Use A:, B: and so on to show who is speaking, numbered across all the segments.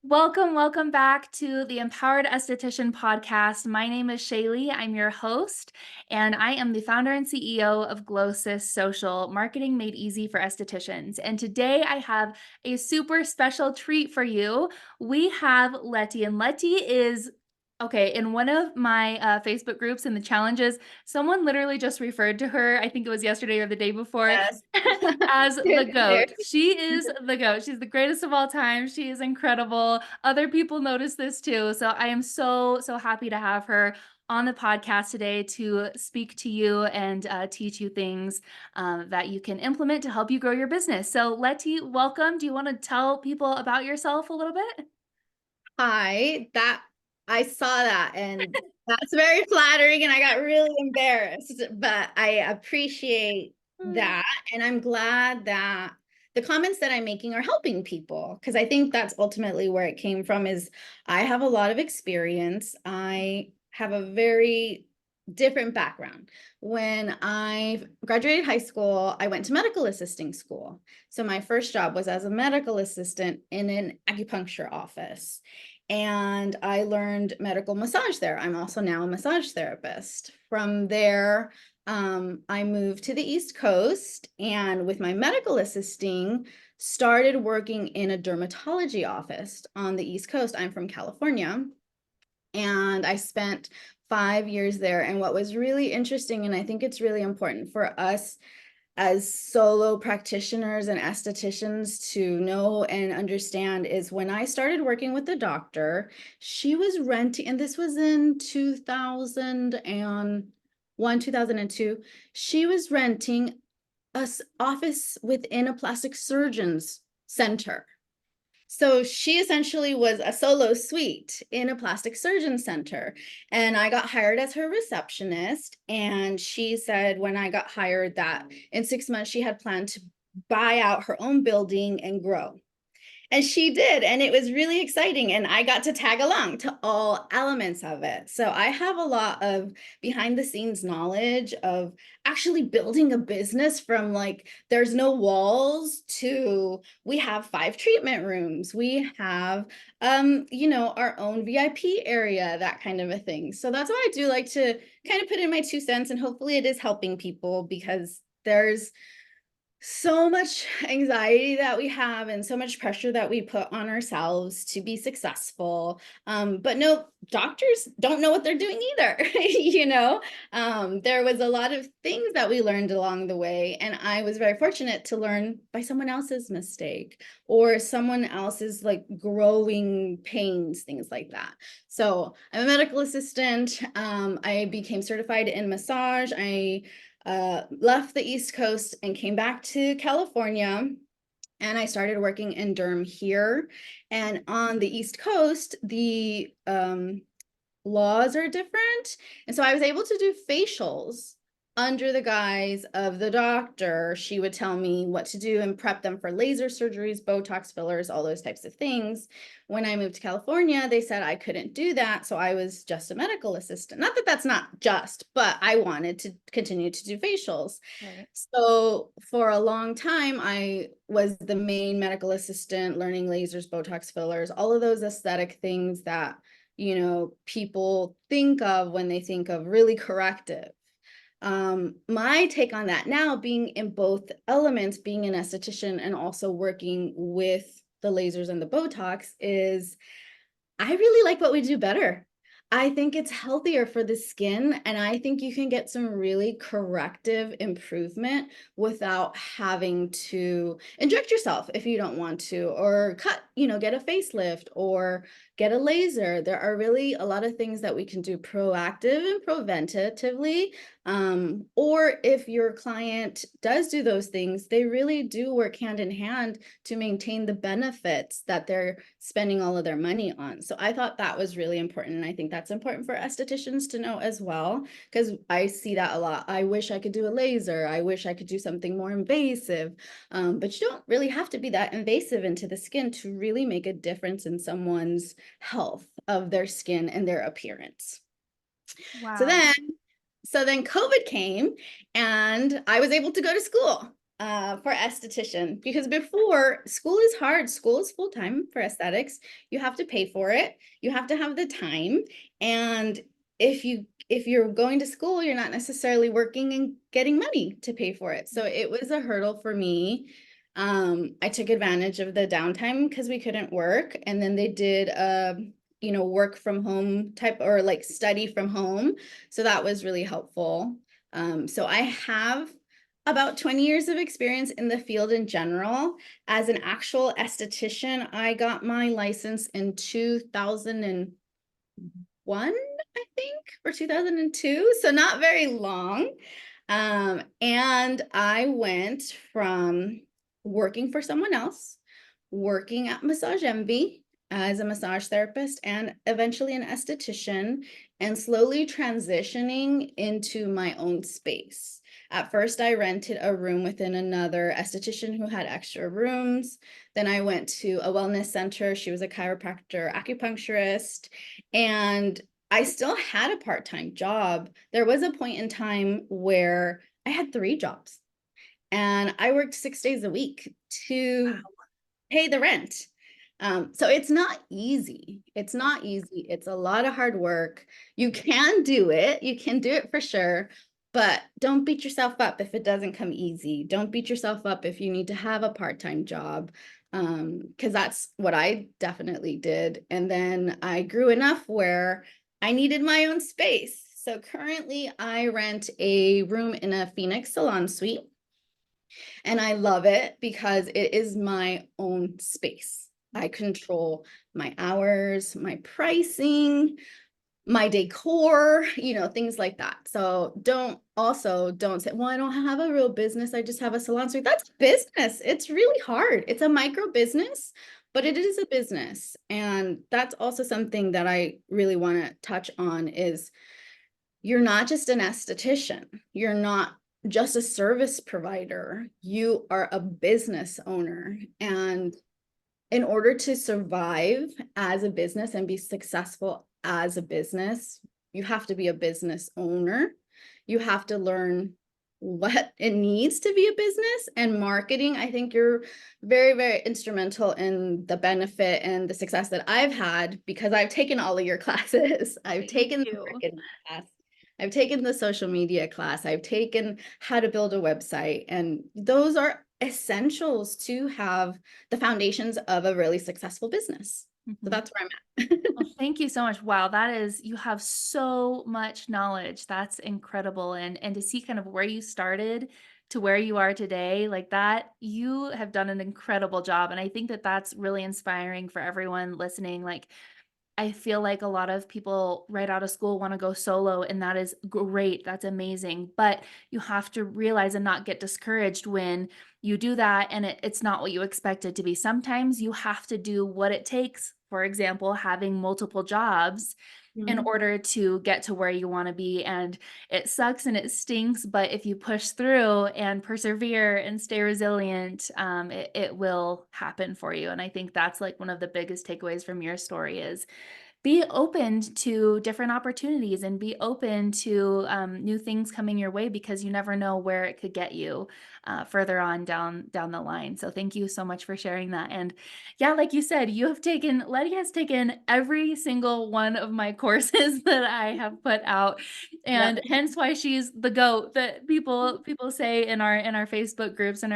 A: Welcome back to the Empowered Esthetician podcast. My name is Shaylee. I'm your host, and I am the founder and CEO of Glosys Social, marketing made easy for estheticians. And today I have a super special treat for you. We have Lety, and Lety is okay. In one of my Facebook groups in the challenges, someone literally just referred to her, I think it was yesterday or the day before,
B: Yes.
A: as the
B: Good there.
A: goat. She is the goat. She's the greatest of all time. She is incredible. Other people notice this too. So I am so happy to have her on the podcast today to speak to you and teach you things that you can implement to help you grow your business. So Lety, welcome. Do you want to tell people about yourself a little bit?
B: Hi, that I saw that and that's very flattering and I got really embarrassed, but I appreciate that and I'm glad that the comments that I'm making are helping people because I think that's ultimately where it came from is I have a lot of experience. I have a very different background. When I graduated high school, I went to medical assisting school. So my first job was as a medical assistant in an acupuncture office. And I learned medical massage there. I'm also now a massage therapist. From there, I moved to the East Coast and with my medical assisting, started working in a dermatology office on the East Coast. I'm from California. And I spent 5 years there. And what was really interesting, and I think it's really important for us as solo practitioners and estheticians to know and understand is when I started working with the doctor, she was renting, and this was in 2001, 2002, she was renting an office within a plastic surgeon's center. So she essentially was a solo suite in a plastic surgeon center. And I got hired as her receptionist. And she said when I got hired that in 6 months, she had planned to buy out her own building and grow. And she did, and it was really exciting. And I got to tag along to all elements of it. So I have a lot of behind the scenes knowledge of actually building a business from like there's no walls to we have 5 treatment rooms. We have our own VIP area, that kind of a thing. So that's why I do like to kind of put in my 2 cents, and hopefully it is helping people because there's so much anxiety that we have and so much pressure that we put on ourselves to be successful. But no, doctors don't know what they're doing either. There was a lot of things that we learned along the way. And I was very fortunate to learn by someone else's mistake or someone else's like growing pains, things like that. So I'm a medical assistant. I became certified in massage. I left the East Coast and came back to California. And I started working in derm here. And on the East Coast, the laws are different. And so I was able to do facials under the guise of the doctor. She would tell me what to do and prep them for laser surgeries, Botox fillers, all those types of things. When I moved to California, they said I couldn't do that. So I was just a medical assistant. Not that that's not just, but I wanted to continue to do facials.
A: Right.
B: So for a long time, I was the main medical assistant, learning lasers, Botox fillers, all of those aesthetic things that people think of when they think of really corrective. My take on that now, being in both elements, being an esthetician and also working with the lasers and the Botox, is I really like what we do better. I think it's healthier for the skin, and I think you can get some really corrective improvement without having to inject yourself if you don't want to, or get a facelift or get a laser. There are really a lot of things that we can do proactive and preventatively. Or if your client does do those things, they really do work hand in hand to maintain the benefits that they're spending all of their money on. So I thought that was really important. And I think that's important for estheticians to know as well, because I see that a lot. I wish I could do a laser. I wish I could do something more invasive. But you don't really have to be that invasive into the skin to really make a difference in someone's health of their skin and their appearance. So
A: Wow.
B: then, so then COVID came and I was able to go to school. for esthetician, because before, school is hard. School is full time for aesthetics. You have to pay for it. You have to have the time. And if you're going to school, you're not necessarily working and getting money to pay for it. So it was a hurdle for me. I took advantage of the downtime because we couldn't work. And then they did work from home type, or like study from home. So that was really helpful. So I have about 20 years of experience in the field in general. As an actual esthetician, I got my license in 2001, I think, or 2002, so not very long. And I went from working for someone else, working at Massage Envy as a massage therapist, and eventually an esthetician, and slowly transitioning into my own space. At first, I rented a room within another esthetician who had extra rooms. Then I went to a wellness center. She was a chiropractor, acupuncturist, and I still had a part-time job. There was a point in time where I had 3 jobs, and I worked 6 days a week to pay the rent. So it's not easy. It's not easy. It's a lot of hard work. You can do it. You can do it for sure. But don't beat yourself up if it doesn't come easy. Don't beat yourself up if you need to have a part-time job, because that's what I definitely did. And then I grew enough where I needed my own space. So currently I rent a room in a Phoenix salon suite, and I love it because it is my own space. I control my hours, my pricing, my decor, things like that. So don't say, well, I don't have a real business. I just have a salon suite. That's business. It's really hard. It's a micro business, but it is a business. And that's also something that I really want to touch on is you're not just an esthetician. You're not just a service provider. You are a business owner. And in order to survive as a business and be successful as a business, you have to be a business owner. You have to learn what it needs to be a business, and marketing. I think you're very, very instrumental in the benefit and the success that I've had because I've taken all of your classes. I've
A: Thank
B: taken the
A: you.
B: marketing class. I've taken the social media class. I've taken how to build a website. And those are essentials to have the foundations of a really successful business. So
A: Mhm.
B: that's where I'm at.
A: Well, thank you so much. Wow, you have so much knowledge. That's incredible. And to see kind of where you started to where you are today, like that, you have done an incredible job. And I think that that's really inspiring for everyone listening. Like, I feel like a lot of people right out of school want to go solo, and that is great. That's amazing. But you have to realize and not get discouraged when you do that and it's not what you expect it to be. Sometimes you have to do what it takes. For example, having multiple jobs in
B: Mhm.
A: order to get to where you want to be. And it sucks and it stinks, but if you push through and persevere and stay resilient, it will happen for you. And I think that's like one of the biggest takeaways from your story is be open to different opportunities and be open to new things coming your way because you never know where it could get you further on down the line. So thank you so much for sharing that. And yeah, like you said, Lety has taken every single one of my courses that I have put out, and
B: Yep.
A: hence why she's the goat that people say in our Facebook groups and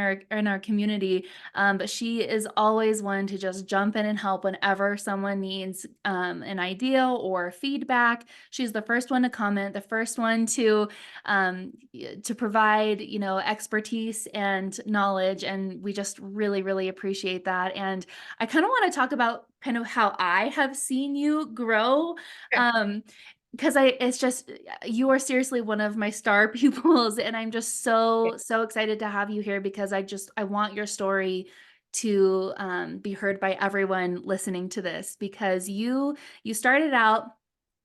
A: our community. But she is always one to just jump in and help whenever someone needs an idea or feedback. She's the first one to comment, the first one to provide, expertise and knowledge. And we just really, really appreciate that. And I kind of want to talk about kind of how I have seen you grow.
B: Sure.
A: Um, because it's just you are seriously one of my star pupils, and I'm just so excited to have you here because I want your story to be heard by everyone listening to this because you started out,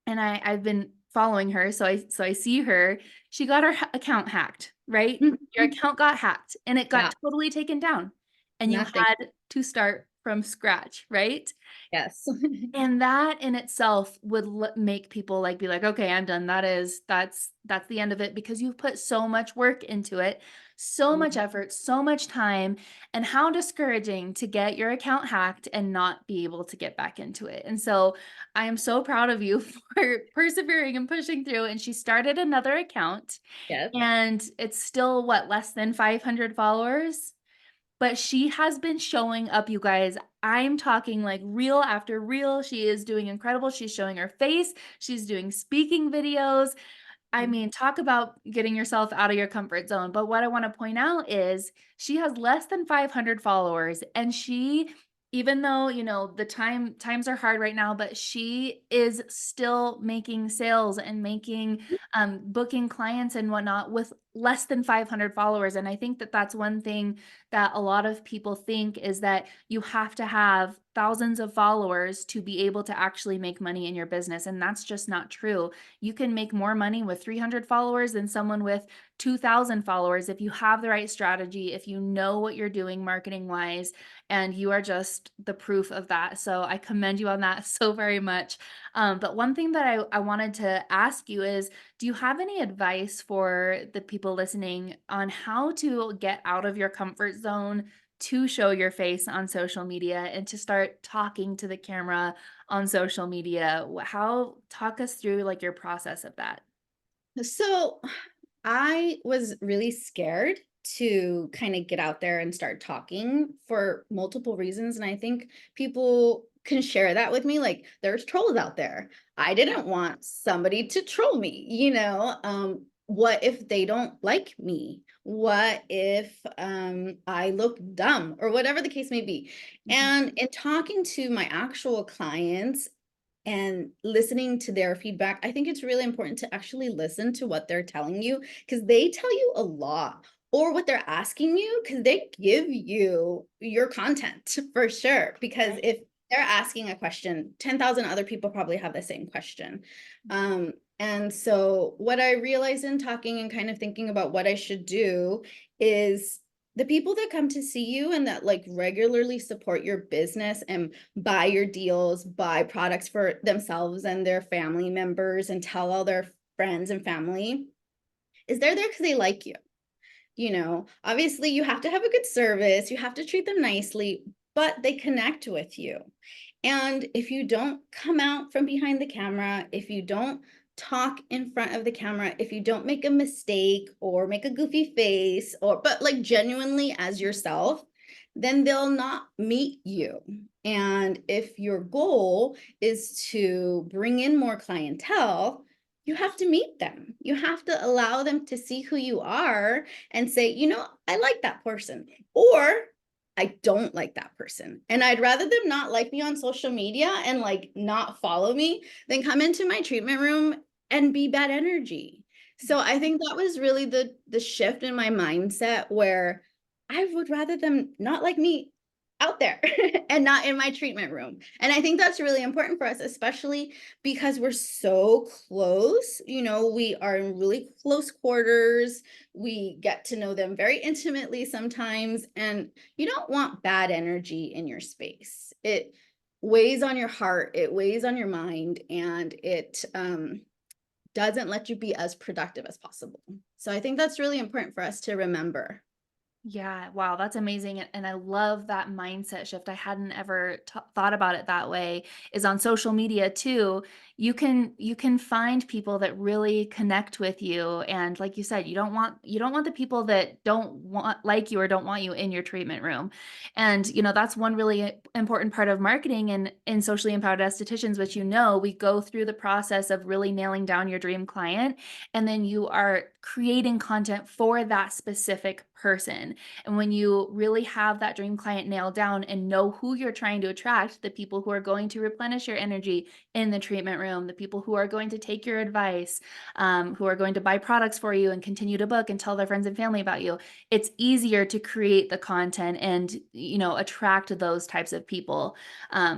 A: and I've been following her, so I see her. She got her account hacked, right? Your
B: Mhm.
A: account got hacked, and it got
B: Yeah,
A: totally taken down, and you
B: nothing.
A: had to start from scratch, right?
B: Yes.
A: And that in itself would make people like be like, okay, I'm done. That's the end of it because you've put so much work into it, so much
B: Mhm.
A: effort, so much time, and how discouraging to get your account hacked and not be able to get back into it. And so I am so proud of you for persevering and pushing through. And she started another account,
B: Yes.
A: and it's still what, less than 500 followers? But she has been showing up, you guys. I'm talking like reel after reel. She is doing incredible. She's showing her face. She's doing speaking videos. I
B: Mhm.
A: mean, talk about getting yourself out of your comfort zone. But what I want to point out is she has less than 500 followers, and she, even though, the times are hard right now, but she is still making sales and making booking clients and whatnot with less than 500 followers. And I think that that's one thing that a lot of people think, is that you have to have thousands of followers to be able to actually make money in your business. And that's just not true. You can make more money with 300 followers than someone with 2,000 followers if you have the right strategy, if you know what you're doing marketing wise, and you are just the proof of that. So I commend you on that so very much. But one thing that I wanted to ask you is, do you have any advice for the people listening on how to get out of your comfort zone to show your face on social media and to start talking to the camera on social media? How talk us through like your process of that?
B: So I was really scared to kind of get out there and start talking for multiple reasons. And I think people can share that with me. Like, there's trolls out there. I didn't want somebody to troll me, what if they don't like me? What if I look dumb or whatever the case may be?
A: Mhm.
B: And in talking to my actual clients and listening to their feedback, I think it's really important to actually listen to what they're telling you, because they tell you a lot, or what they're asking you, because they give you your content for sure. Because
A: Right.
B: if they're asking a question, 10,000 other people probably have the same question. And so, what I realized in talking and kind of thinking about what I should do is, the people that come to see you and that like regularly support your business and buy your deals, buy products for themselves and their family members, and tell all their friends and family, is they're there because they like you. Obviously, you have to have a good service, you have to treat them nicely, but they connect with you. And if you don't come out from behind the camera, if you don't talk in front of the camera, if you don't make a mistake or make a goofy face, or but like genuinely as yourself, then they'll not meet you. And if your goal is to bring in more clientele, you have to meet them. You have to allow them to see who you are and say, I like that person, or I don't like that person. And I'd rather them not like me on social media and like not follow me than come into my treatment room and be bad energy. So I think that was really the shift in my mindset, where I would rather them not like me out there and not in my treatment room. And I think that's really important for us, especially because we're so close. We are in really close quarters. We get to know them very intimately sometimes. And you don't want bad energy in your space. It weighs on your heart, it weighs on your mind, and it doesn't let you be as productive as possible. So I think that's really important for us to remember.
A: Yeah, wow, that's amazing, and I love that mindset shift. I hadn't ever thought about it that way. Is on social media too. You can find people that really connect with you, and like you said, you don't want the people that don't want like you or don't want you in your treatment room. And that's one really important part of marketing and in socially empowered estheticians, which we go through the process of really nailing down your dream client, and then you are creating content for that specific person. And when you really have that dream client nailed down and know who you're trying to attract, the people who are going to replenish your energy in the treatment room, the people who are going to take your advice, who are going to buy products for you and continue to book and tell their friends and family about you, it's easier to create the content and attract those types of people.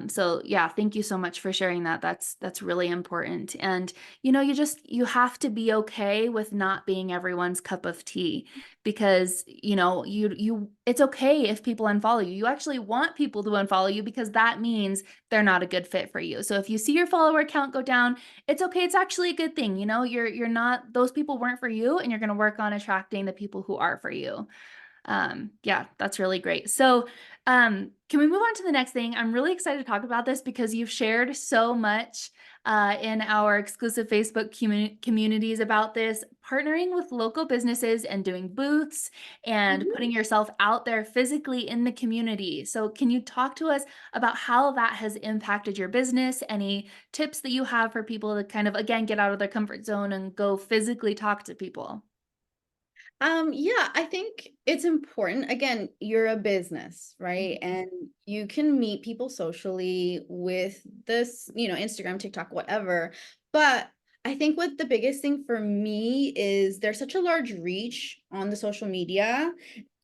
A: So yeah, thank you so much for sharing that. That's really important. And you have to be okay with not being everyone's cup of tea, because, it's okay if people unfollow you. You actually want people to unfollow you because that means they're not a good fit for you. So if you see your follower count go down, it's okay. It's actually a good thing. You're not, those people weren't for you, and you're going to work on attracting the people who are for you. Yeah, that's really great. So, can we move on to the next thing? I'm really excited to talk about this because you've shared so much in our exclusive Facebook communities about this, partnering with local businesses and doing booths and
B: Mhm.
A: putting yourself out there physically in the community. So, can you talk to us about how that has impacted your business? Any tips that you have for people to kind of, again, get out of their comfort zone and go physically talk to people?
B: Yeah, I think it's important. Again, you're a business, right?
A: Mhm.
B: And you can meet people socially with this, Instagram, TikTok, whatever. But I think what the biggest thing for me is there's such a large reach on the social media.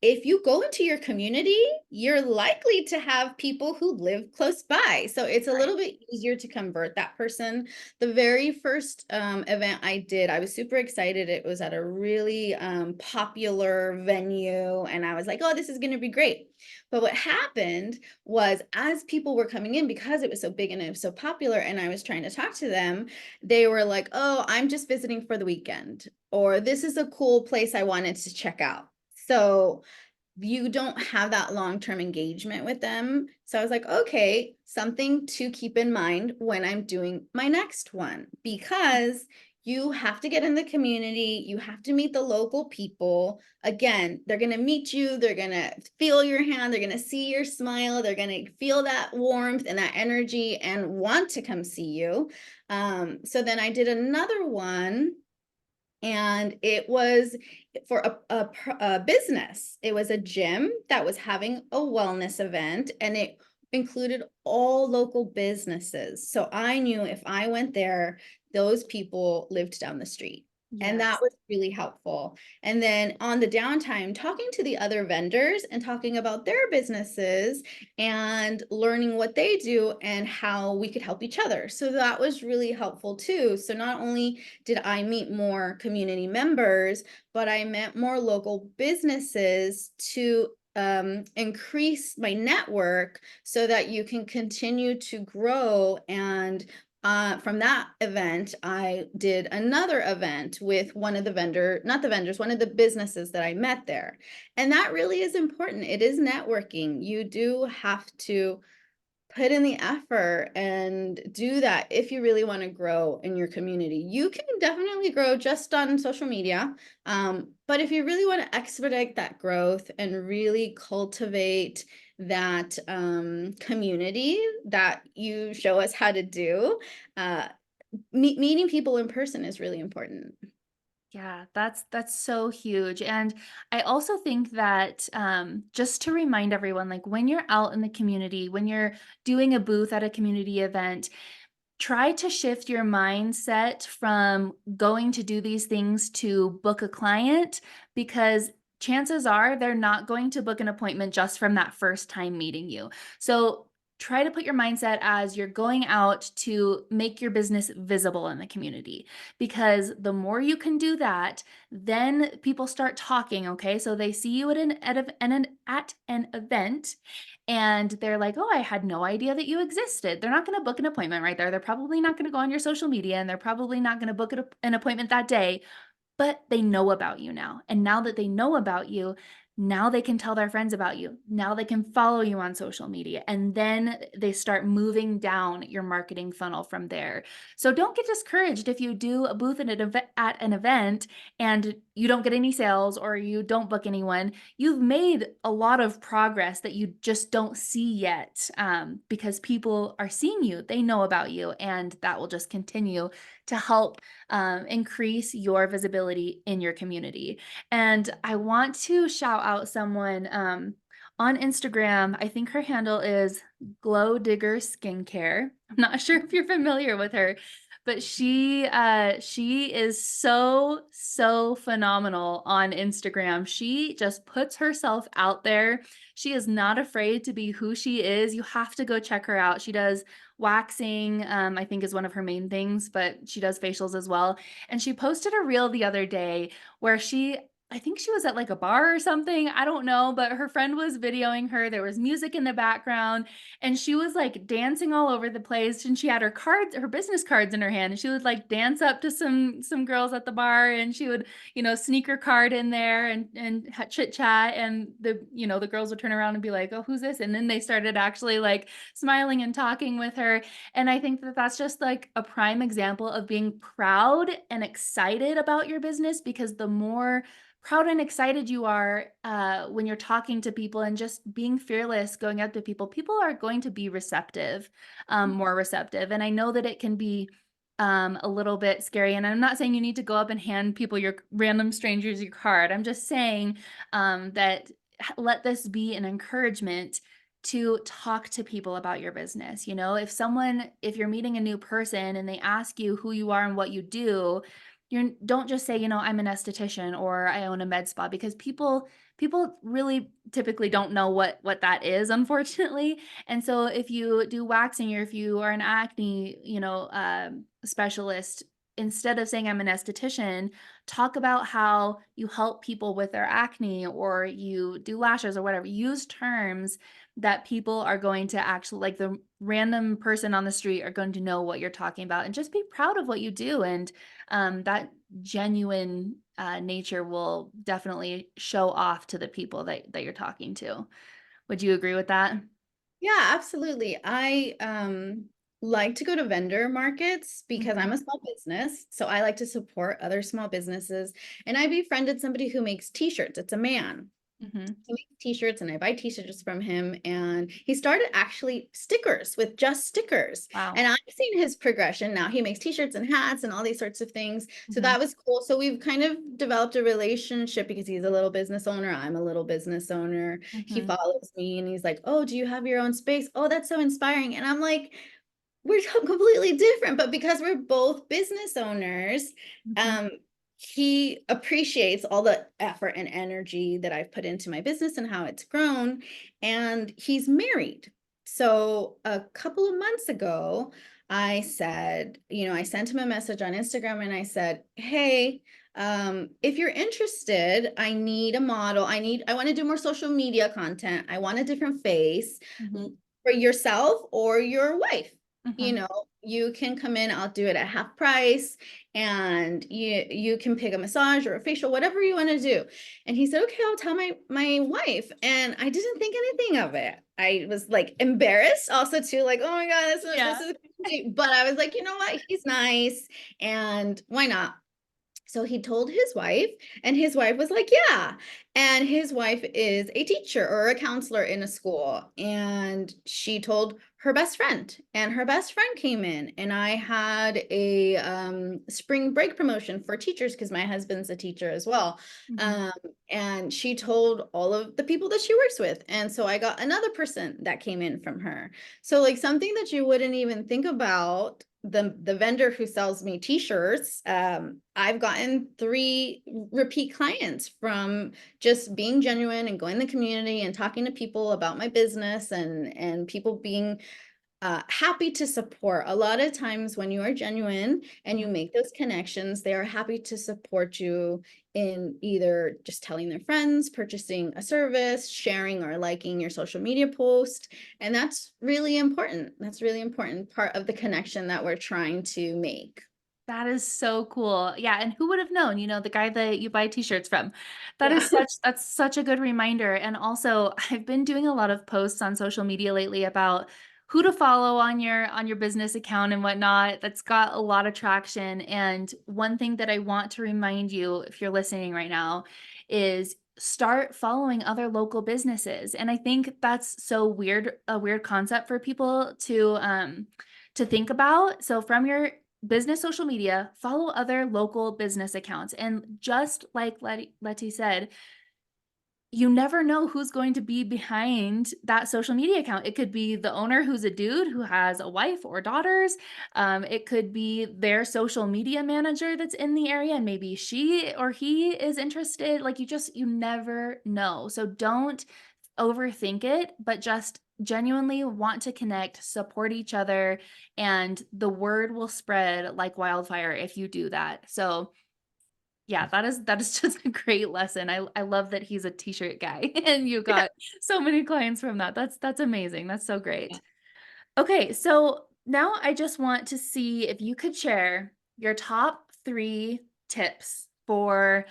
B: If you go into your community, you're likely to have people who live close by. So it's a little bit easier to convert that person. The very first event I did, I was super excited. It was at a really popular venue, and I was like, oh, this is going to be great. But what happened was, as people were coming in, because it was so big and it was so popular, and I was trying to talk to them, they were like, oh, I'm just visiting for the weekend, or this is a cool place I wanted to check out. So you don't have that long-term engagement with them. So I was like, okay, something to keep in mind when I'm doing my next one, because you have to get in the community, you have to meet the local people. Again, they're going to meet you, they're going to feel your hand, they're going to see your smile, they're going to feel that warmth and that energy and want to come see you. So then I did another one, and it was for a business. It was a gym that was having a wellness event, and it included all local businesses. So I knew if I went there, those people lived down the street. And that
A: Yes.
B: was really helpful. And then on the downtime, talking to the other vendors and talking about their businesses and learning what they do and how we could help each other. So that was really helpful too. So not only did I meet more community members, but I met more local businesses to increase my network so that you can continue to grow. And from that event, I did another event with one of the not the vendors, one of the businesses that I met there. And that really is important. It is networking. You do have to put in the effort and do that if you really want to grow in your community. You can definitely grow just on social media. But if you really want to expedite that growth and really cultivate that community that you show us how to do, uh, meeting people in person is really important.
A: Yeah, that's so huge. And I also think that just to remind everyone, like when you're out in the community, when you're doing a booth at a community event, try to shift your mindset from going to do these things to book a client, because chances are they're not going to book an appointment just from that first time meeting you. So try to put your mindset as you're going out to make your business visible in the community, because the more you can do that, then people start talking. Okay, so they see you at an event, and they're like, "Oh, I had no idea that you existed." They're not gonna book an appointment right there. They're probably not gonna go on your social media, and they're probably not gonna book an appointment that day, but they know about you now. And now that they know about you, now they can tell their friends about you. Now they can follow you on social media. And then they start moving down your marketing funnel from there. So don't get discouraged if you do a booth at an event and you don't get any sales or you don't book anyone. You've made a lot of progress that you just don't see yet, because people are seeing you, they know about you, and that will just continue to help increase your visibility in your community. And I want to shout out someone on Instagram. I think her handle is Glow Digger Skincare. I'm not sure if you're familiar with her, but she is so phenomenal on Instagram. She just puts herself out there. She is not afraid to be who she is. You have to go check her out. She does waxing, I think is one of her main things, but she does facials as well. And she posted a reel the other day where she I think she was at, like, a bar or something, I don't know, but her friend was videoing her, there was music in the background, and she was, like, dancing all over the place, and she had her business cards in her hand, and she would, like, dance up to some girls at the bar, and she would, sneak her card in there and ha chit chat, and the girls would turn around and be like, "Oh, who's this?" And then they started actually, like, smiling and talking with her, and I think that that's just, like, a prime example of being proud and excited about your business, because the more proud and excited you are when you're talking to people and just being fearless going up to people, people are going to be receptive, more receptive. And I know that it can be a little bit scary. And I'm not saying you need to go up and hand people random strangers your card. I'm just saying that let this be an encouragement to talk to people about your business. If you're meeting a new person and they ask you who you are and what you do, you don't just say, "I'm an esthetician," or "I own a med spa," because people really typically don't know what that is, unfortunately. And so if you do waxing, or if you are an acne, specialist, instead of saying, "I'm an esthetician," talk about how you help people with their acne, or you do lashes or whatever. Use terms that people are going to actually, like, the random person on the street are going to know what you're talking about, and just be proud of what you do. And that genuine nature will definitely show off to the people that you're talking to. Would you agree with that?
B: Yeah, absolutely. I like to go to vendor markets because I'm
A: Mhm,
B: a small business. So I like to support other small businesses. And I befriended somebody who makes t-shirts. It's a man.
A: mhm.
B: He makes t-shirts and I buy t-shirts from him. And he started actually stickers with just stickers.
A: Wow.
B: And I've seen his progression. Now he makes t-shirts and hats and all these sorts of things. So
A: Mhm,
B: that was cool. So we've kind of developed a relationship because he's a little business owner. I'm a little business owner. He
A: mhm,
B: follows me and he's like, "Oh, do you have your own space? Oh, that's so inspiring." And I'm like, we're completely different, but because we're both business owners,
A: mhm,
B: um, he appreciates all the effort and energy that I've put into my business and how it's grown, and he's married. So a couple of months ago, I said, I sent him a message on Instagram and I said, "Hey, if you're interested, I need a model. I want to do more social media content. I want a different face
A: mhm,
B: for yourself or your wife. You
A: mhm.
B: know, you can come in, I'll do it at half price, and you can pick a massage or a facial, whatever you want to do." And he said, "Okay, I'll tell my wife." And I didn't think anything of it. I was like embarrassed also too, like, "Oh my God, this
A: Yeah.
B: is crazy." But I was like, you know what? He's nice, and why not? So he told his wife, and his wife was like, "Yeah." And his wife is a teacher or a counselor in a school. And she told her best friend, and her best friend came in. And I had a spring break promotion for teachers because my husband's a teacher as well.
A: Mhm.
B: Um, and she told all of the people that she works with. And so I got another person that came in from her. So like something that you wouldn't even think about, the vendor who sells me t-shirts, I've gotten 3 repeat clients from just being genuine and going in the community and talking to people about my business, and people being happy to support. A lot of times when you are genuine and you
A: Mhm.
B: make those connections, they are happy to support you in either just telling their friends, purchasing a service, sharing or liking your social media post. And that's really important. That's really important part of the connection that we're trying to make.
A: That is so cool. Yeah, and who would have known, the guy that you buy t-shirts from.
B: Yeah.
A: That's such a good reminder. And also, I've been doing a lot of posts on social media lately about who to follow on your business account and whatnot. That's got a lot of traction. And one thing that I want to remind you, if you're listening right now, is start following other local businesses. And I think that's a weird concept for people to think about. So from your business social media, follow other local business accounts. And just like Lety said, you never know who's going to be behind that social media account. It could be the owner who's a dude who has a wife or daughters. It could be their social media manager that's in the area, and maybe she or he is interested. Like you never know. So don't overthink it, but just genuinely want to connect, support each other, and the word will spread like wildfire if you do that. So Yeah, that is just a great lesson. I love that he's a t-shirt guy and you got so many clients from that. That's amazing. That's so
B: Yeah.
A: great. Okay, so now I just want to see if you could share your top 3 tips for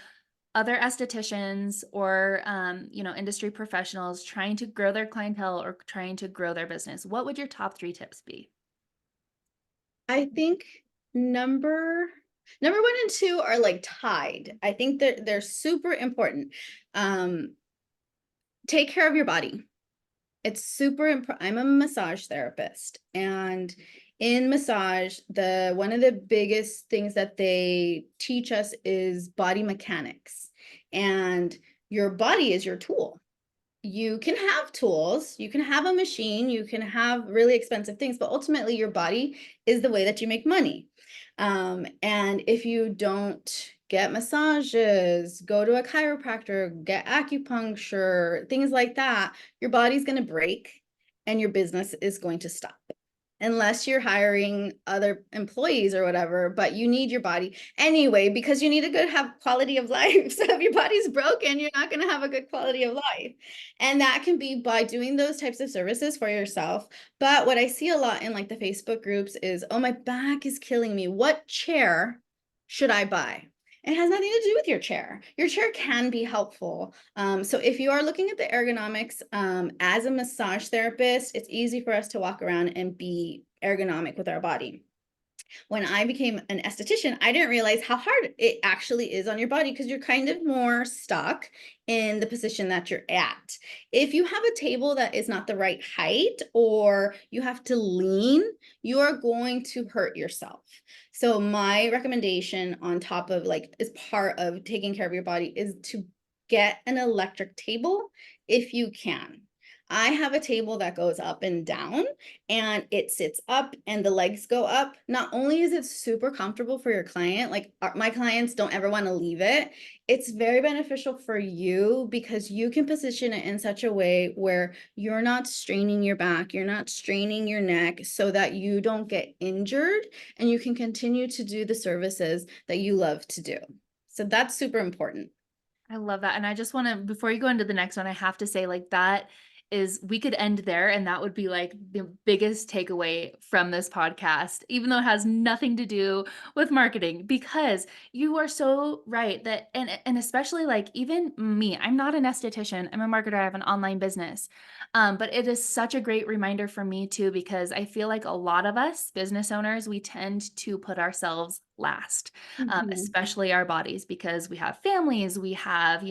A: other estheticians or, industry professionals trying to grow their clientele or trying to grow their business. What would your top 3 tips be?
B: I think number number 1 and 2 are, like, tied. I think that they're super important. Um, Take care of your body. It's super I'm a massage therapist, and in massage, the one of the biggest things that they teach us is body mechanics, and your body is your tool. You can have tools, you can have a machine, you can have really expensive things, but ultimately your body is the way that you make money. And if you don't get massages, go to a chiropractor, get acupuncture, things like that, your body's going to break and your business is going to stop unless you're hiring other employees or whatever, but you need your body anyway because you need to good have quality of life. So if your body's broken, you're not going to have a good quality of life. And that can be by doing those types of services for yourself. But what I see a lot in like the Facebook groups is, oh, my back is killing me. What chair should I buy? It has nothing to do with your chair. Your chair can be helpful. So if you are looking at the ergonomics, as a massage therapist, it's easy for us to walk around and be ergonomic with our body. When I became an esthetician, I didn't realize how hard it actually is on your body because you're kind of more stuck in the position that you're at. If you have a table that is not the right height or you have to lean, you are going to hurt yourself. So my recommendation on top of like as part of taking care of your body is to get an electric table if you can. I have a table that goes up and down and it sits up and the legs go up. Not only is it super comfortable for your client, like my clients don't ever want to leave it. It's very beneficial for you because you can position it in such a way where you're not straining your back, you're not straining your neck so that you don't get injured and you can continue to do the services that you love to do. So that's super important.
A: I love that, and I just wanna before you go into the next one, I have to say, like, that is we could end there, and that would be, like, the biggest takeaway from this podcast, even though it has nothing to do with marketing, because you are so right that and especially, like, even me, I'm not an esthetician, I'm a marketer, I have an online business, but it is such a great reminder for me too, because I feel like a lot of us business owners, we tend to put ourselves last,
B: Mhm.
A: especially our bodies, because we have families, we have,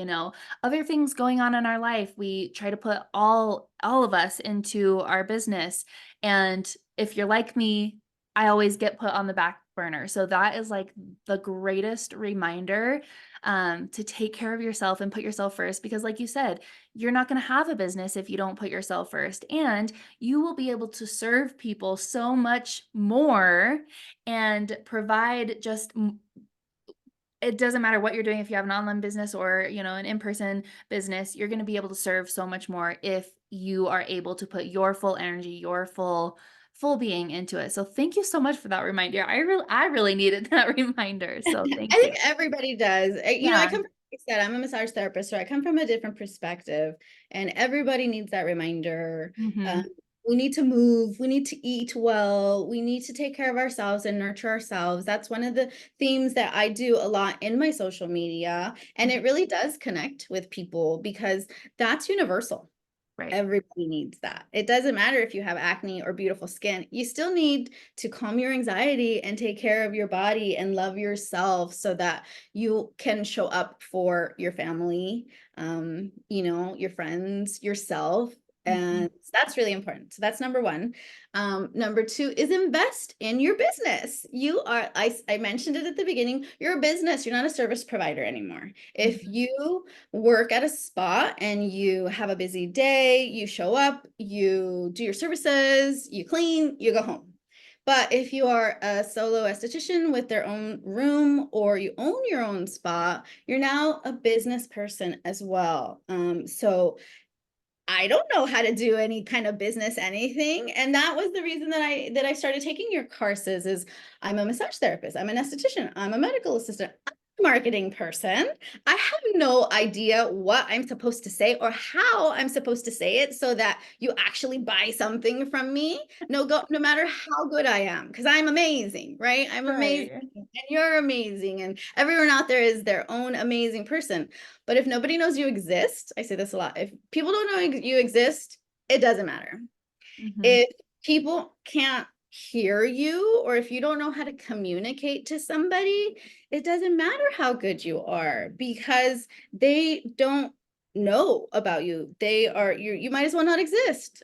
A: other things going on in our life. We try to put all of us into our business. And if you're like me, I always get put on the back burner. So that is like the greatest reminder to take care of yourself and put yourself first. Because, like you said, you're not going to have a business if you don't put yourself first. And you will be able to serve people so much more and provide just it doesn't matter what you're doing if you have an online business or, an in-person business, you're gonna be able to serve so much more if you are able to put your full energy, your full being into it. So thank you so much for that reminder. I really needed that reminder. So
B: I
A: thank you.
B: think everybody does. I
A: Yeah.
B: come from, like I said, I'm a massage therapist, so I come from a different perspective, and everybody needs that reminder. Um,
A: Mhm.
B: we need to move, we need to eat well, we need to take care of ourselves and nurture ourselves. That's one of the themes that I do a lot in my social media, and
A: Mhm.
B: it really does connect with people because that's universal.
A: Right.
B: Everybody needs that. It doesn't matter if you have acne or beautiful skin. You still need to calm your anxiety and take care of your body and love yourself so that you can show up for your family, your friends, yourself.
A: Mhm.
B: And that's really important. So that's number one. Number two is invest in your business. I mentioned it at the beginning, you're a business, you're not a service provider anymore. If
A: Mhm.
B: you work at a spa and you have a busy day, you show up, you do your services, you clean, you go home. But if you are a solo esthetician with their own room or you own your own spa, you're now a business person as well. So I don't know how to do any kind of business anything, and that was the reason that I started taking your courses. Is I'm a massage therapist, I'm an esthetician, I'm a medical assistant, I'm a a marketing person. I have no idea what I'm supposed to say or how I'm supposed to say it so that you actually buy something from me. No matter how good I am, because I'm amazing, right? I'm amazing,
A: Right.
B: and you're amazing, and everyone out there is their own amazing person. But if nobody knows you exist, I say this a lot. If people don't know you exist, it doesn't matter.
A: Mhm.
B: If people can't hear you, or if you don't know how to communicate to somebody, it doesn't matter how good you are because they don't know about you. You might as well not exist.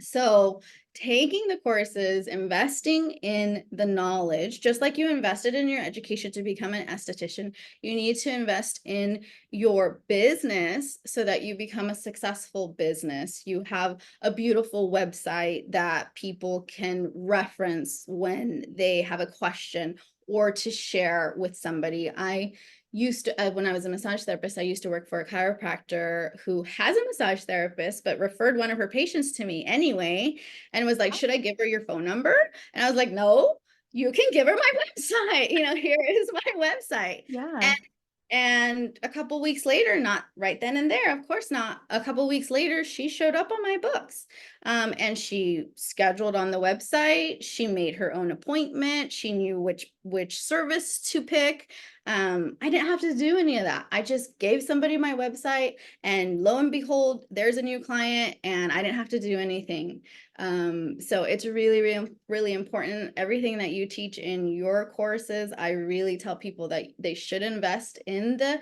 B: So taking the courses, investing in the knowledge, just like you invested in your education to become an esthetician, you need to invest in your business so that you become a successful business. You have a beautiful website that people can reference when they have a question or to share with somebody. I used to, when I was a massage therapist, I used to work for a chiropractor who has a massage therapist, but referred one of her patients to me anyway, and was like, should I give her your phone number? And I was like, no, you can give her my website. Here is my website.
A: Yeah.
B: And a couple weeks later, not right then and there, of course not. A couple weeks later, she showed up on my books, and she scheduled on the website. She made her own appointment. She knew which service to pick. I didn't have to do any of that. I just gave somebody my website, and lo and behold, there's a new client, and I didn't have to do anything. So it's really, really, really important. Everything that you teach in your courses, I really tell people that they should invest in the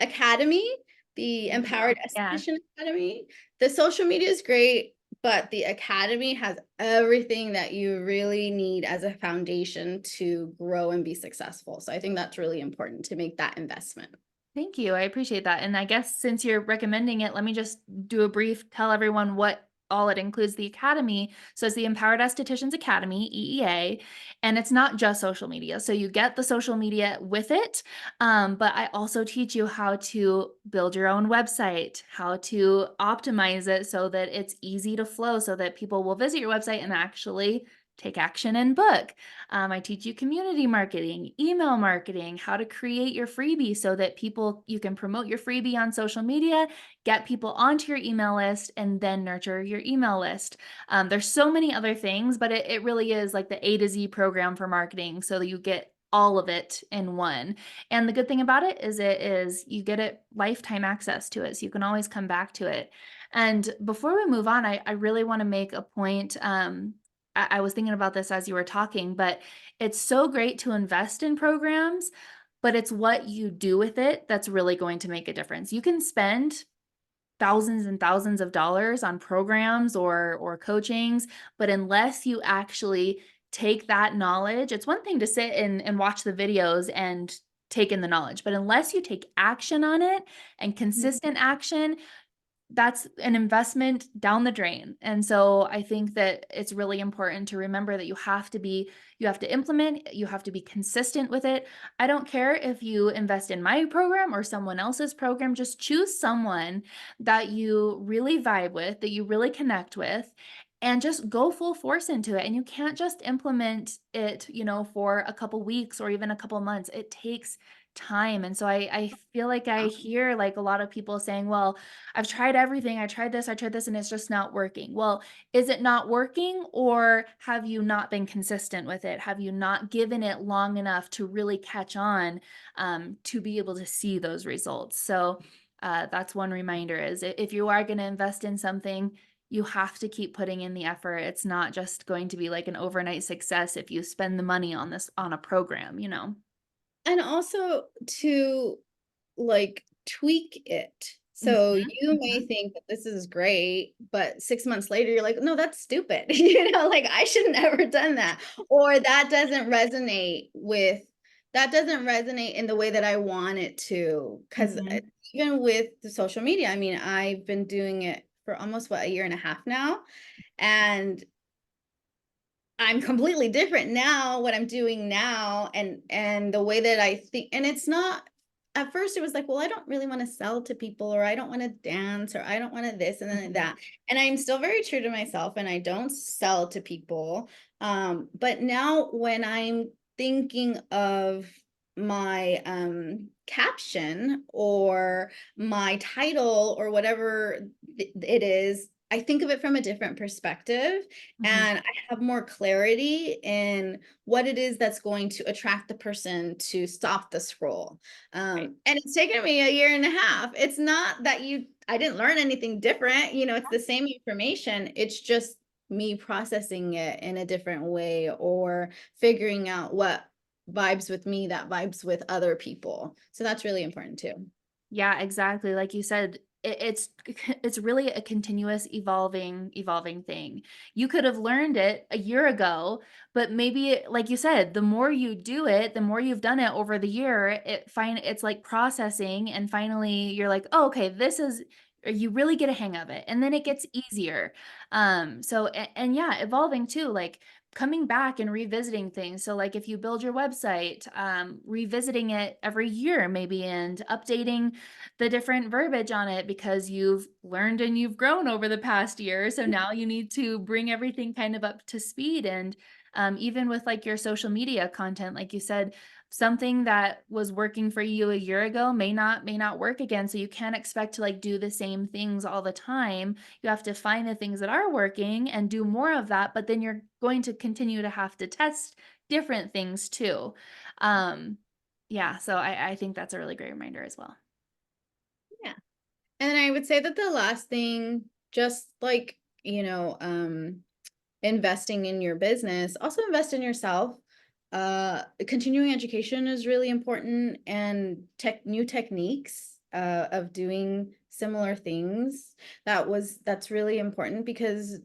B: academy, the
A: Thank
B: Empowered
A: you. Yeah.
B: Esthetician Academy. The social media is great, but the academy has everything that you really need as a foundation to grow and be successful. So I think that's really important to make that investment.
A: Thank you. I appreciate that. And I guess since you're recommending it, let me just do a brief tell everyone what all it includes the academy. So it's the Empowered Estheticians Academy, EEA, and it's not just social media. So you get the social media with it, but I also teach you how to build your own website, how to optimize it so that it's easy to flow, so that people will visit your website and actually take action and book. I teach you community marketing, email marketing, how to create your freebie so that you can promote your freebie on social media, get people onto your email list, and then nurture your email list. There's so many other things, but it really is like the A to Z program for marketing so that you get all of it in one. And the good thing about it is you get it lifetime access to it. So you can always come back to it. And before we move on, I really want to make a point. I was thinking about this as you were talking, but it's so great to invest in programs, but it's what you do with it that's really going to make a difference. You can spend thousands and thousands of dollars on programs or coachings, but unless you actually take that knowledge, it's one thing to sit and watch the videos and take in the knowledge, but unless you take action on it and consistent action, that's an investment down the drain. And so I think that it's really important to remember that you have to implement, you have to be consistent with it. I don't care if you invest in my program or someone else's program, just choose someone that you really vibe with, that you really connect with, and just go full force into it. And you can't just implement it, for a couple weeks or even a couple months. It takes time. And so I feel like I hear like a lot of people saying, well, I've tried everything. I tried this, and it's just not working. Well, is it not working, or have you not been consistent with it? Have you not given it long enough to really catch on, to be able to see those results? So that's one reminder is if you are going to invest in something, you have to keep putting in the effort. It's not just going to be like an overnight success if you spend the money on a program.
B: And also to like tweak it. So
A: Mhm,
B: you may
A: mhm.
B: think that this is great, but 6 months later, you're like, no, that's stupid. Like I should never done that. Or that doesn't resonate in the way that I want it to. Because
A: Mhm.
B: even with the social media, I mean, I've been doing it for almost a year and a half now. And I'm completely different now, what I'm doing now, and the way that I think, and it's not, at first it was like, well, I don't really want to sell to people, or I don't want to dance, or I don't want to this and then
A: Mhm.
B: that. And I'm still very true to myself, and I don't sell to people. But now when I'm thinking of my caption or my title or whatever it is, I think of it from a different perspective,
A: Mhm.
B: and I have more clarity in what it is that's going to attract the person to stop the scroll.
A: Right.
B: And it's taken me a year and a half. It's not that I didn't learn anything different, it's the same information. It's just me processing it in a different way, or figuring out what vibes with me that vibes with other people. So that's really important too.
A: Yeah, exactly. Like you said, it's really a continuous evolving thing. You could have learned it a year ago, but maybe like you said, the more you do it, the more you've done it over the year, it's like processing, and finally you're like, "Oh, okay, this is," or you really get a hang of it, and then it gets easier. And yeah, evolving too, like coming back and revisiting things. So like if you build your website, revisiting it every year maybe, and updating the different verbiage on it because you've learned and you've grown over the past year. So now you need to bring everything kind of up to speed. And even with like your social media content, like you said, something that was working for you a year ago may not work again. So you can't expect to like do the same things all the time. You have to find the things that are working and do more of that, but then you're going to continue to have to test different things too. Um, yeah, so I think that's a really great reminder as well.
B: Yeah. And I would say that the last thing, just like, investing in your business, also invest in yourself. Continuing education is really important, and new techniques of doing similar things. That's really important, because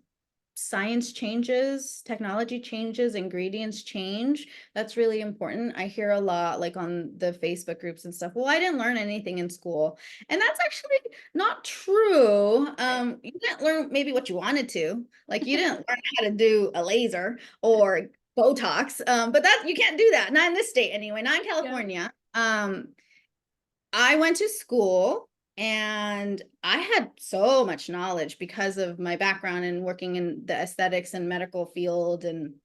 B: science changes, technology changes, ingredients change. That's really important. I hear a lot like on the Facebook groups and stuff, well, I didn't learn anything in school. And that's actually not true.
A: Right.
B: You didn't learn maybe what you wanted to. Like, you didn't learn how to do a laser or Botox. But that you can't do that. Not in this state anyway, not in
A: Yeah.
B: California. I went to school, and I had so much knowledge because of my background in working in the aesthetics and medical field. And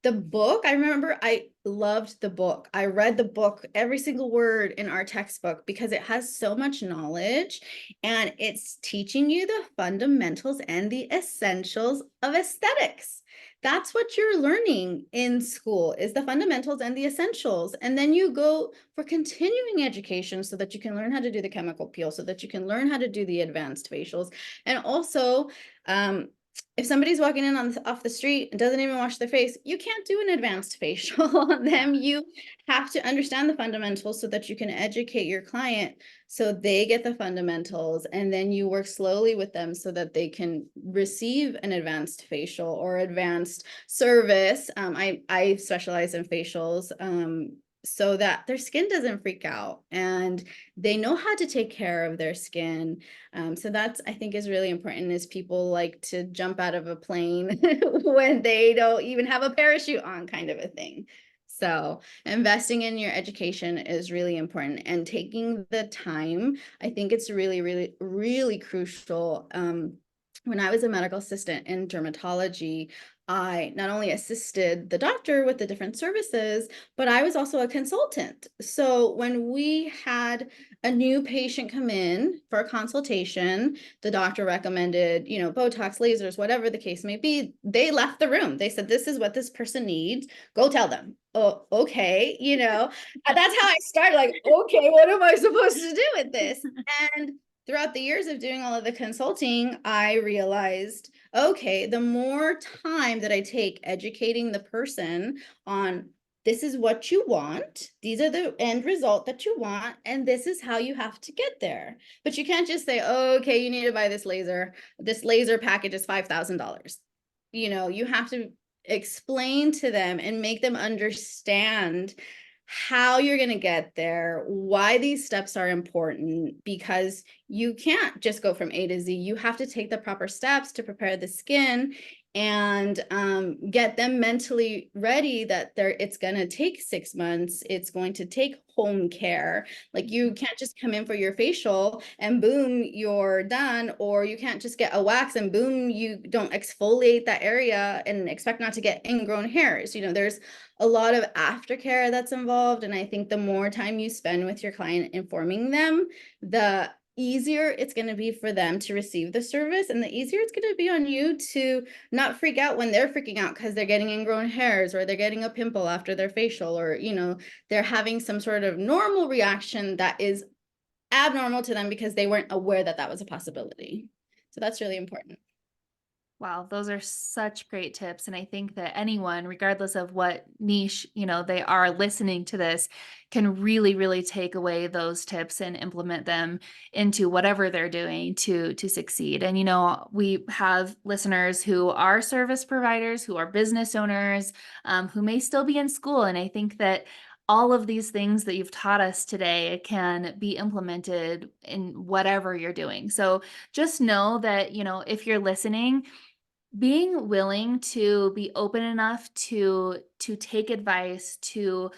B: the book, I remember I loved the book. I read the book, every single word in our textbook, because it has so much knowledge, and it's teaching you the fundamentals and the essentials of aesthetics. That's what you're learning in school, is the fundamentals and the essentials. And then you go for continuing education so that you can learn how to do the chemical peel, so that you can learn how to do the advanced facials. And also, um, if somebody's walking in off the street and doesn't even wash their face, you can't do an advanced facial on them. You have to understand the fundamentals so that you can educate your client so they get the fundamentals, and then you work slowly with them so that they can receive an advanced facial or advanced service. I specialize in facials, so that their skin doesn't freak out, and they know how to take care of their skin. So that's, I think, is really important, is people like to jump out of a plane when they don't even have a parachute on, kind of a thing. So investing in your education is really important, and taking the time, I think it's really, really, really crucial. When I was a medical assistant in dermatology, I not only assisted the doctor with the different services, but I was also a consultant. So when we had a new patient come in for a consultation, the doctor recommended, Botox, lasers, whatever the case may be, they left the room. They said, this is what this person needs. Go tell them. Oh, okay. That's how I started. Like, okay, what am I supposed to do with this? And throughout the years of doing all of the consulting, I realized, okay, the more time that I take educating the person on, this is what you want, these are the end result that you want, and this is how you have to get there. But you can't just say, oh, okay, you need to buy this laser. This laser package is $5,000. You have to explain to them and make them understand how you're going to get there, why these steps are important, because you can't just go from A to Z. You have to take the proper steps to prepare the skin, and get them mentally ready that it's going to take 6 months. It's going to take home care. Like, you can't just come in for your facial and boom, you're done. Or you can't just get a wax and boom, you don't exfoliate that area and expect not to get ingrown hairs. There's a lot of aftercare that's involved. And I think the more time you spend with your client informing them, the easier it's going to be for them to receive the service, and the easier it's going to be on you to not freak out when they're freaking out because they're getting ingrown hairs, or they're getting a pimple after their facial, or they're having some sort of normal reaction that is abnormal to them because they weren't aware that that was a possibility. So that's really important.
A: Wow, those are such great tips. And I think that anyone, regardless of what niche, they are listening to this, can really, really take away those tips and implement them into whatever they're doing to succeed. And we have listeners who are service providers, who are business owners, who may still be in school. And I think that all of these things that you've taught us today can be implemented in whatever you're doing. So just know that, if you're listening, being willing to be open enough to take advice, to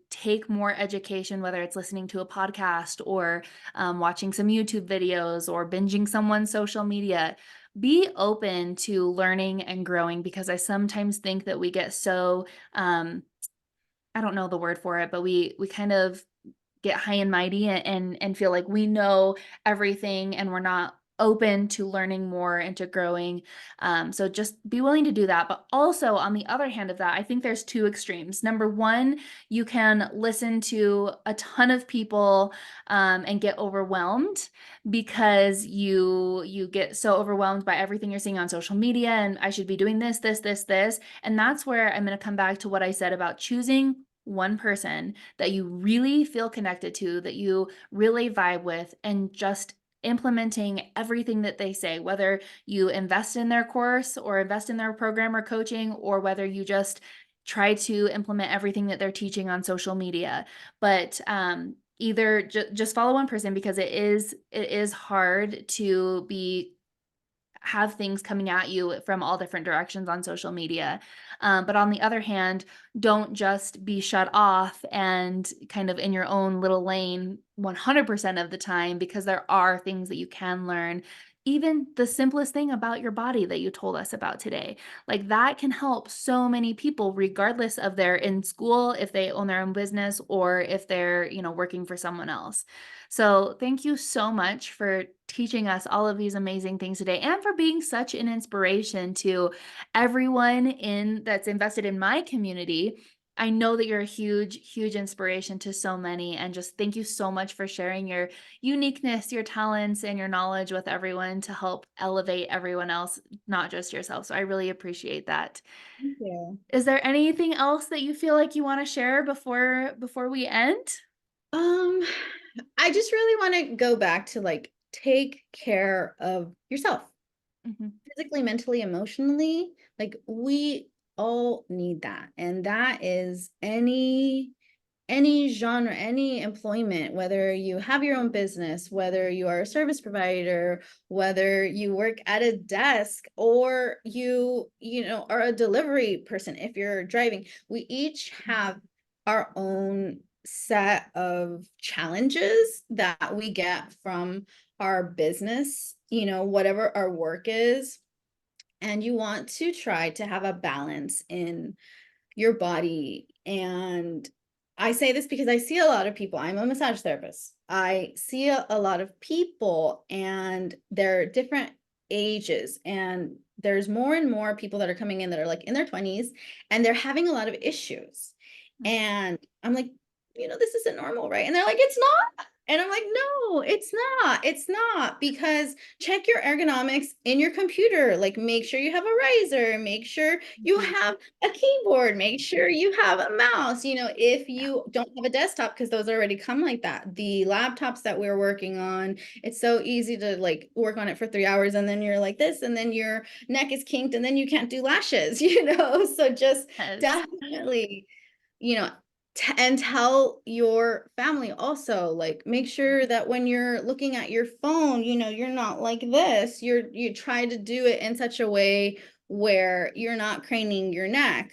A: take more education, whether it's listening to a podcast or watching some YouTube videos or binging someone's social media. Be open to learning and growing, because I sometimes think that we get so I don't know the word for it, but we kind of get high and mighty and feel like we know everything, and we're not open to learning more and to growing. So just be willing to do that. But also, on the other hand of that, I think there's two extremes. Number one, you can listen to a ton of people and get overwhelmed because you get so overwhelmed by everything you're seeing on social media, and I should be doing this, this, this, this. And that's where I'm going to come back to what I said about choosing one person that you really feel connected to, that you really vibe with, and just implementing everything that they say, whether you invest in their course or invest in their program or coaching, or whether you just try to implement everything that they're teaching on social media. But either just follow one person, because it is hard to have things coming at you from all different directions on social media. But on the other hand, don't just be shut off and kind of in your own little lane 100% of the time, because there are things that you can learn. Even the simplest thing about your body that you told us about today, like that can help so many people, regardless of they're in school, if they own their own business, or if they're, working for someone else. So thank you so much for teaching us all of these amazing things today, and for being such an inspiration to everyone that's invested in my community. I know that you're a huge, huge inspiration to so many, and just thank you so much for sharing your uniqueness, your talents, and your knowledge with everyone to help elevate everyone else, not just yourself. So I really appreciate that.
B: Thank you.
A: Is there anything else that you feel like you want to share before we end?
B: Um, I just really want to go back to, like, take care of yourself
A: Mhm.
B: physically, mentally, emotionally. Like, we all need that. And that is any genre, any employment, whether you have your own business, whether you are a service provider, whether you work at a desk, or you are a delivery person. If you're driving, we each have our own set of challenges that we get from our business, whatever our work is. And you want to try to have a balance in your body. And I say this because I see a lot of people. I'm a massage therapist. I see a lot of people, and they're different ages. And there's more and more people that are coming in that are like in their 20s, and they're having a lot of issues. And I'm like, this isn't normal, right? And they're like, it's not. And I'm like, no, it's not. It's not, because check your ergonomics in your computer. Like, make sure you have a riser, make sure you
A: Mhm.
B: have a keyboard, make sure you have a mouse. If
A: Yeah.
B: you don't have a desktop, because those already come like that. The laptops that we're working on, it's so easy to like work on it for 3 hours, and then you're like this, and then your neck is kinked, and then you can't do lashes. So just
A: Yes.
B: definitely, you know, And tell your family also, like, make sure that when you're looking at your phone, you're not like this. You try to do it in such a way where you're not craning your neck.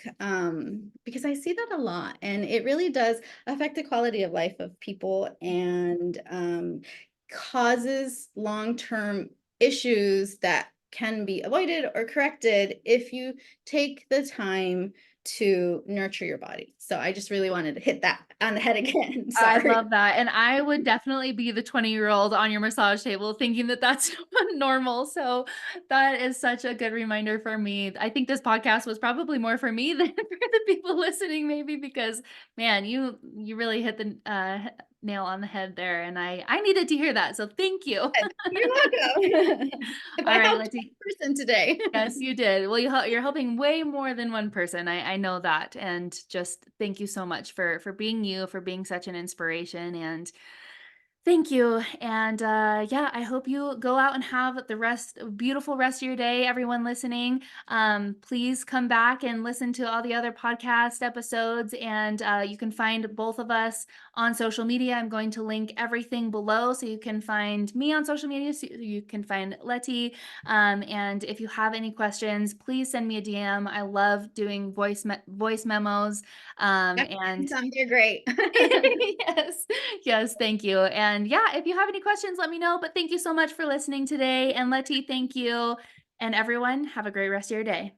B: Because I see that a lot, and it really does affect the quality of life of people, and causes long-term issues that can be avoided or corrected if you take the time to nurture your body. So I just really wanted to hit that on the head again.
A: I
B: Sorry.
A: love that, and I would definitely be the 20-year-old on your massage table thinking that that's normal, so that is such a good reminder for me. I think this podcast was probably more for me than for the people listening maybe because, man, you really hit the, nail on the head there, and I needed to hear that, so thank you.
B: You're welcome. If I
A: Alright,
B: helped
A: Lety.
B: one person today.
A: Yes, you did. Well, you're helping way more than one person. I know that, and just thank you so much for being you, for being such an inspiration, and thank you. And yeah, I hope you go out and have the beautiful rest of your day, everyone listening. Please come back and listen to all the other podcast episodes. And you can find both of us on social media. I'm going to link everything below so you can find me on social media, so you can find Lety. And if you have any questions, please send me a DM. I love doing voice memos. And
B: Some, you're great.
A: yes. Yes, thank you. And yeah, if you have any questions, let me know. But thank you so much for listening today. And Letty, thank you. And everyone, have a great rest of your day.